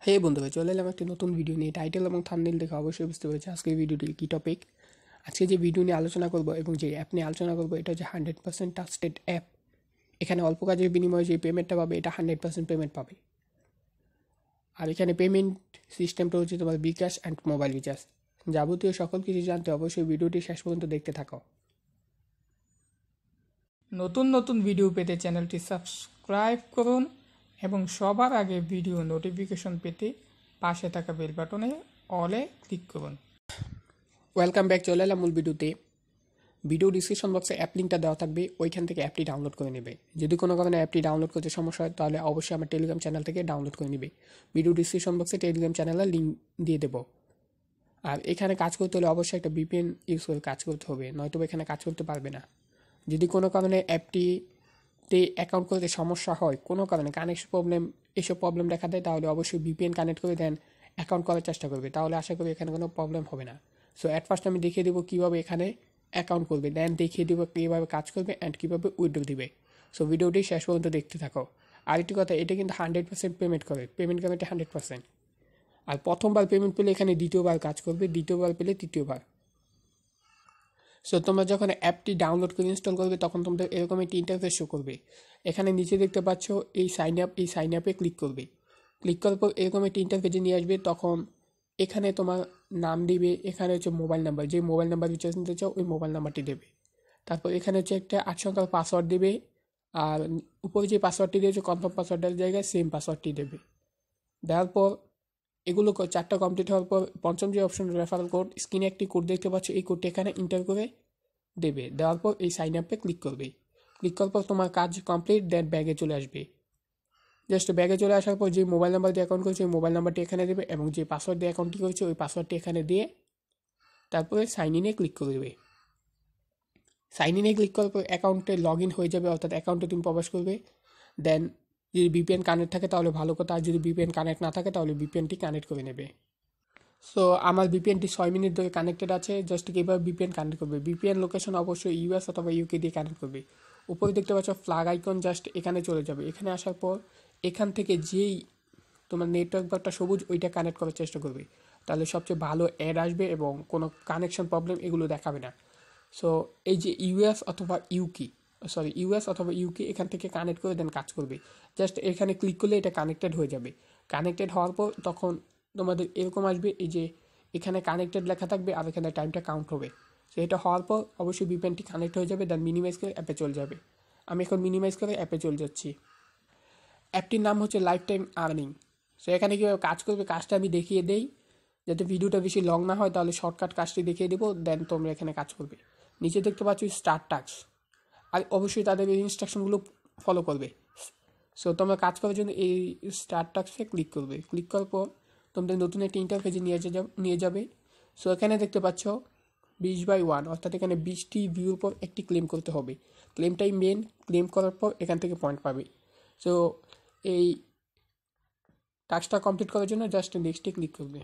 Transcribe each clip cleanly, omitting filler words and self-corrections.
হে বন্ধুরা, চলে এলাম একটি নতুন ভিডিও নিয়ে। টাইটেল এবং থাম্বনেল দেখে অবশ্যই বুঝতে পেরেছি আজকের ভিডিওটি কী টপিক। আজকে যে ভিডিও নিয়ে আলোচনা করব এবং যে অ্যাপ নিয়ে আলোচনা করব এটা হচ্ছে 100% ট্রাস্টেড অ্যাপ। এখানে অল্প কাজের বিনিময়ে যে পেমেন্টটা পাবে এটা 100% পেমেন্ট পাবে। আর এখানে পেমেন্ট সিস্টেমটা হচ্ছে তোমার বিকাশ অ্যান্ড মোবাইল রিচার্জ। যাবতীয় সকল কিছু জানতে অবশ্যই ভিডিওটি শেষ পর্যন্ত দেখতে থাকো। নতুন নতুন ভিডিও পেতে চ্যানেলটি সাবস্ক্রাইব করুন এবং সবার আগে ভিডিও নোটিফিকেশন পেতে পাশে থাকা বেল বাটনে অলে ক্লিক করুন। Welcome back. চলে এলাম মূল ভিডিওতে। ভিডিও ডিসক্রিপশন বক্সে অ্যাপ লিঙ্কটা দেওয়া থাকবে, ওইখান থেকে অ্যাপটি ডাউনলোড করে নেবে। যদি কোনো কারণে অ্যাপটি ডাউনলোড করতে সমস্যা হয় তাহলে অবশ্যই আমার টেলিগ্রাম চ্যানেল থেকে ডাউনলোড করে নেবে। ভিডিও ডিসক্রিপশন বক্সে টেলিগ্রাম চ্যানেলের লিঙ্ক দিয়ে দেবো। আর এখানে কাজ করতে হলে অবশ্যই একটা ভিপিএন ইউজ করে কাজ করতে হবে, নয়তো এখানে কাজ করতে পারবে না। যদি কোনো কারণে অ্যাপটিতে অ্যাকাউন্ট করতে সমস্যা হয়, কোনো কারণে কানেকশন প্রবলেম, এসব প্রবলেম দেখা দেয়, তাহলে অবশ্যই ভিপিএন কানেক্ট করে দেন অ্যাকাউন্ট করার চেষ্টা করবে, তাহলে আশা করি এখানে কোনো প্রবলেম হবে না। সো অ্যাট ফার্স্ট আমি দেখিয়ে দেবো কীভাবে এখানে অ্যাকাউন্ট করবে, দেন দেখিয়ে দেবো কীভাবে কাজ করবে অ্যান্ড কীভাবে উইথড্র দিবে। সো ভিডিওটি শেষ পর্যন্ত দেখতে থাকো। আরেকটি কথা, এটা কিন্তু 100% পেমেন্ট করে, পেমেন্ট করবে 100%। আর প্রথমবার পেমেন্ট পেলে এখানে দ্বিতীয়বার কাজ করবে, দ্বিতীয়বার পেলে তৃতীয়বার। সো তোমরা যখন অ্যাপটি ডাউনলোড করে ইনস্টল করবে তখন তোমাদের এরকম একটি ইন্টারফেস শো করবে। এখানে নিচে দেখতে পাচ্ছ এই সাইন আপে ক্লিক করবে। ক্লিক করার পর এরকম একটি ইন্টারফেসে নিয়ে আসবে। তখন এখানে তোমার নাম দিবে, এখানে হচ্ছে মোবাইল নাম্বার, যে মোবাইল নাম্বার রিচার্জ নিতে চাও ওই মোবাইল নাম্বারটি দেবে। তারপর এখানে হচ্ছে একটা 8 সংখ্যার পাসওয়ার্ড দেবে, আর উপরে যে পাসওয়ার্ডটি দিয়েছে কনফার্ম পাসওয়ার্ডের জায়গায় সেম পাসওয়ার্ডটি দেবে। দেওয়ার পর এগুলো 4টা কমপ্লিট হওয়ার পর পঞ্চম যে অপশন রেফারেল কোড, স্ক্রিনে একটি কোড দেখতে পাচ্ছ, এই কোডটি এখানে এন্টার করে দেবে। দেওয়ার পর এই সাইন আপে ক্লিক করবে। ক্লিক করার পর তোমার কাজ কমপ্লিট, দেন ব্যাগে চলে আসবে। জাস্ট ব্যাগে চলে আসার পর যে মোবাইল নাম্বার দিয়ে অ্যাকাউন্ট করেছে ওই মোবাইল নাম্বারটি এখানে দেবে এবং যে পাসওয়ার্ড দিয়ে অ্যাকাউন্টটি করেছে ওই পাসওয়ার্ডটি এখানে দিয়ে তারপরে সাইন ইনে ক্লিক করে দেবে। সাইন ইনে ক্লিক করার পর অ্যাকাউন্টে লগ ইন হয়ে যাবে, অর্থাৎ অ্যাকাউন্টে তুমি প্রবেশ করবে। দেন যদি ভিপিএন কানেক্ট থাকে তাহলে ভালো কথা, আর যদি ভিপিএন কানেক্ট না থাকে তাহলে ভিপিএনটি কানেক্ট করে নেবে। সো আমার ভিপিএনটি 6 মিনিট ধরে কানেক্টেড আছে। জাস্ট কীভাবে ভিপিএন কানেক্ট করবে, ভিপিএন লোকেশন অবশ্যই ইউএস অথবা ইউকে দিয়ে কানেক্ট করবে। উপরে দেখতে পাচ্ছ ফ্ল্যাগ আইকন, জাস্ট এখানে চলে যাবে। এখানে আসার পর এখান থেকে যেই তোমার নেটওয়ার্ক বারটা সবুজ ওইটা কানেক্ট করার চেষ্টা করবে, তাহলে সবচেয়ে ভালো অ্যাড আসবে এবং কোনো কানেকশন প্রবলেম এগুলো দেখাবে না। সো এই যে ইউএস অথবা ইউকে এখান থেকে কানেক্ট করে দেন কাজ করবে। জাস্ট এখানে ক্লিক করলে এটা কানেক্টেড হয়ে যাবে। কানেক্টেড হওয়ার পর তখন তোমাদের এরকম আসবে, এই যে এখানে কানেক্টেড লেখা থাকবে আর এখানে টাইমটা কাউন্ট হবে। সো এটা হওয়ার পর অবশ্যই ভিপিএনটি কানেক্ট হয়ে যাবে, দেন মিনিমাইজ করে অ্যাপে চলে যাবে। আমি এখন মিনিমাইজ করে অ্যাপে চলে যাচ্ছি। অ্যাপটির নাম হচ্ছে লাইফ টাইম আর্নিং। সো এখানে কীভাবে কাজ করবে কাজটা আমি দেখিয়ে দেই, যাতে ভিডিওটা বেশি লং না হয়, তাহলে শর্টকাট কাজটি দেখিয়ে দেবো, দেন তোমরা এখানে কাজ করবে। নিচে দেখতে পাচ্ছ স্টার্ট টাস্ক, আর অবশ্যই তাদের এই ইনস্ট্রাকশনগুলো ফলো করবে। সো তোমরা কাজ করার জন্য এই স্টার্ট টাস্কে ক্লিক করবে। ক্লিক করার পর তোমাদের নতুন একটি ইন্টারফেসে নিয়ে যাবে। সো এখানে দেখতে পাচ্ছ 20/1, অর্থাৎ এখানে 20টি ভিউর পর একটি ক্লেম করতে হবে। ক্লেমটাই মেন, ক্লেম করার পর এখান থেকে পয়েন্ট পাবে। সো এই টাস্কটা কমপ্লিট করার জন্য জাস্ট নেক্সটে ক্লিক করবে।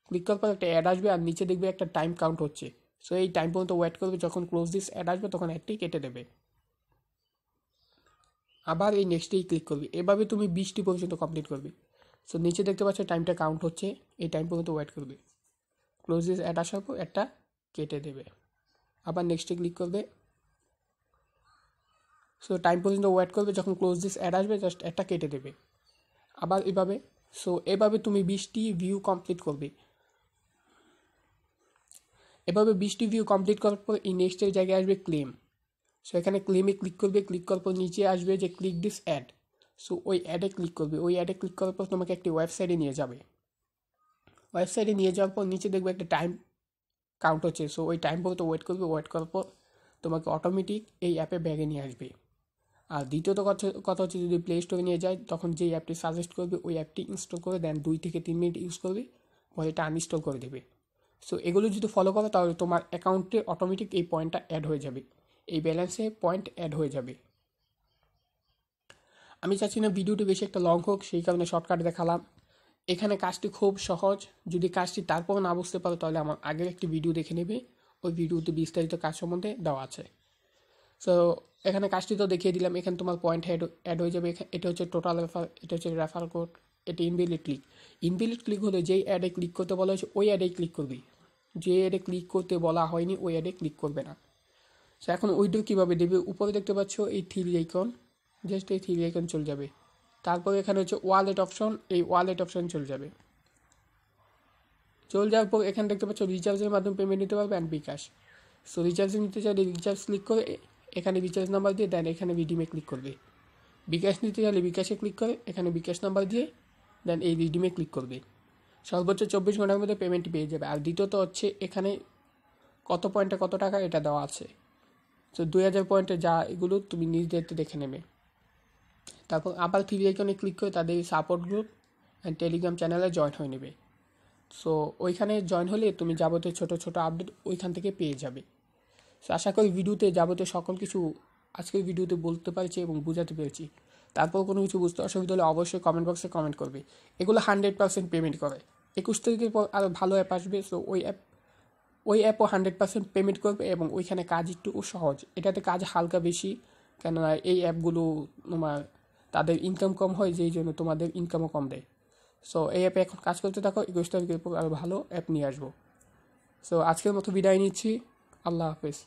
ক্লিক করার পর একটা অ্যাড আসবে আর নিচে দেখবে একটা টাইম কাউন্ট হচ্ছে। সো এই টাইম পর্যন্ত ওয়েট করবে, যখন ক্লোজ দিস অ্যাড আসবে তখন অ্যাডটি কেটে দেবে। আবার এই নেক্সটেই ক্লিক করবে। এভাবে তুমি 20টি পর্যন্ত কমপ্লিট করবে। সো নিচে দেখতে পাচ্ছ টাইমটা কাউন্ট হচ্ছে, এই টাইম পর্যন্ত ওয়েট করবে। ক্লোজ দিস অ্যাড আসার পর একটা কেটে দেবে। আবার নেক্সটে ক্লিক করবে। সো টাইম পর্যন্ত ওয়েট করবে, যখন ক্লোজ দিস অ্যাড আসবে জাস্ট একটা কেটে দেবে। আবার এভাবে। সো এভাবে তুমি 20টি ভিউ কমপ্লিট করবে। এভাবে 20টি ভিউ কমপ্লিট করার পর এই নেক্সটের জায়গায় আসবে ক্লেম। সো এখানে ক্লেমে ক্লিক করবে। ক্লিক করার পর নিচে আসবে যে ক্লিক দিস অ্যাড। সো ওই অ্যাডে ক্লিক করবে। ওই অ্যাডে ক্লিক করার পর তোমাকে একটি ওয়েবসাইটে নিয়ে যাবে। ওয়েবসাইটে নিয়ে যাওয়ার পর নিচে দেখবে একটা টাইম কাউন্ট হচ্ছে। সো ওই টাইম পর্যন্ত ওয়েট করবে। ওয়েট করার পর তোমাকে অটোমেটিক এই অ্যাপে ব্যাগে নিয়ে আসবে। আর দ্বিতীয়ত কথা হচ্ছে, যদি প্লে স্টোরে নিয়ে যায় তখন যেই অ্যাপটি সাজেস্ট করবে ওই অ্যাপটি ইনস্টল করে দেন 2 থেকে 3 মিনিট ইউজ করবে, পরে এটা আনইনস্টল করে দেবে। সো এগুলো যদি ফলো করো তাহলে তোমার অ্যাকাউন্টে অটোমেটিক এই পয়েন্টটা অ্যাড হয়ে যাবে, এই ব্যালেন্সে পয়েন্ট অ্যাড হয়ে যাবে। আমি চাচ্ছি না ভিডিওটি বেশি একটা লং হোক, সেই কারণে শর্টকাট দেখালাম। এখানে কাজটি খুব সহজ। যদি কাজটি তারপর না বুঝতে পারো তাহলে আমার আগের একটি ভিডিও দেখে নেবে, ওই ভিডিওতে বিস্তারিত কাজ সম্বন্ধে দেওয়া আছে। সো এখানে কাজটি তো দেখিয়ে দিলাম। এখানে তোমার পয়েন্ট অ্যাড হয়ে যাবে। এটা হচ্ছে টোটাল রেফার, এটা হচ্ছে রেফার কোড, এটা ইনভ্যালিড ক্লিক। ইনভ্যালিড ক্লিক হলে যেই অ্যাডে ক্লিক করতে বলা হয়েছে ওই অ্যাডেই ক্লিক করবি, যে অ্যাডে ক্লিক করতে বলা হয়নি ওই অ্যাডে ক্লিক করবে না। সো এখন উইড্রো কীভাবে দেবে, উপরে দেখতে পাচ্ছ এই থ্রি আইকন, জাস্ট এই থ্রি আইকন চলে যাবে, তারপর এখানে হচ্ছে ওয়ালেট অপশন, এই ওয়ালেট অপশন চলে যাবে। চলে যাওয়ার পর এখানে দেখতে পাচ্ছ রিচার্জের মাধ্যমে পেমেন্ট নিতে পারবে অ্যান্ড বিকাশ। সো রিচার্জ নিতে চাইলে রিচার্জ ক্লিক করে এখানে রিচার্জ নাম্বার দিয়ে দেন এখানে রিডিমে ক্লিক করবে। বিকাশ নিতে চাইলে বিকাশে ক্লিক করে এখানে বিকাশ নাম্বার দিয়ে দেন এই রিডিমে ক্লিক করবে। সর্বোচ্চ 24 ঘন্টার মধ্যে পেমেন্টটি পেয়ে যাবে। আর দ্বিতীয়ত হচ্ছে এখানে কত পয়েন্টে কত টাকা এটা দেওয়া আছে। সো 2000 পয়েন্টে যা এগুলো তুমি নিজ দায়িত্বে দেখে নেবে। তারপর আবার থ্রি আইকনে ক্লিক করে তাদের সাপোর্ট গ্রুপ অ্যান্ড টেলিগ্রাম চ্যানেলে জয়েন হয়ে নেবে। সো ওইখানে জয়েন হলে তুমি যাবতীয় ছোটো ছোটো আপডেট ওইখান থেকে পেয়ে যাবে। সো আশা করি ভিডিওতে যাবতীয় সকল কিছু আজকের ভিডিওতে বলতে পারছি এবং বোঝাতে পেরেছি। তারপর কোনো কিছু বুঝতে অসুবিধা হলে অবশ্যই কমেন্ট বক্সে কমেন্ট করবে। এগুলো 100% পেমেন্ট করে। 21 তারিখের পর আরও ভালো অ্যাপ আসবে। সো ওই অ্যাপও 100% পেমেন্ট করবে এবং ওইখানে কাজ একটু সহজ, এটাতে কাজ হালকা বেশি, কেননা এই অ্যাপগুলো তোমার তাদের ইনকাম কম হয়, যেই জন্য তোমাদের ইনকামও কম দেয়। সো এই অ্যাপে এখন কাজ করতে থাকো, 21 তারিখের পর আরও ভালো অ্যাপ নিয়ে আসবো। সো আজকের মতো বিদায় নিচ্ছি, আল্লাহ হাফেজ।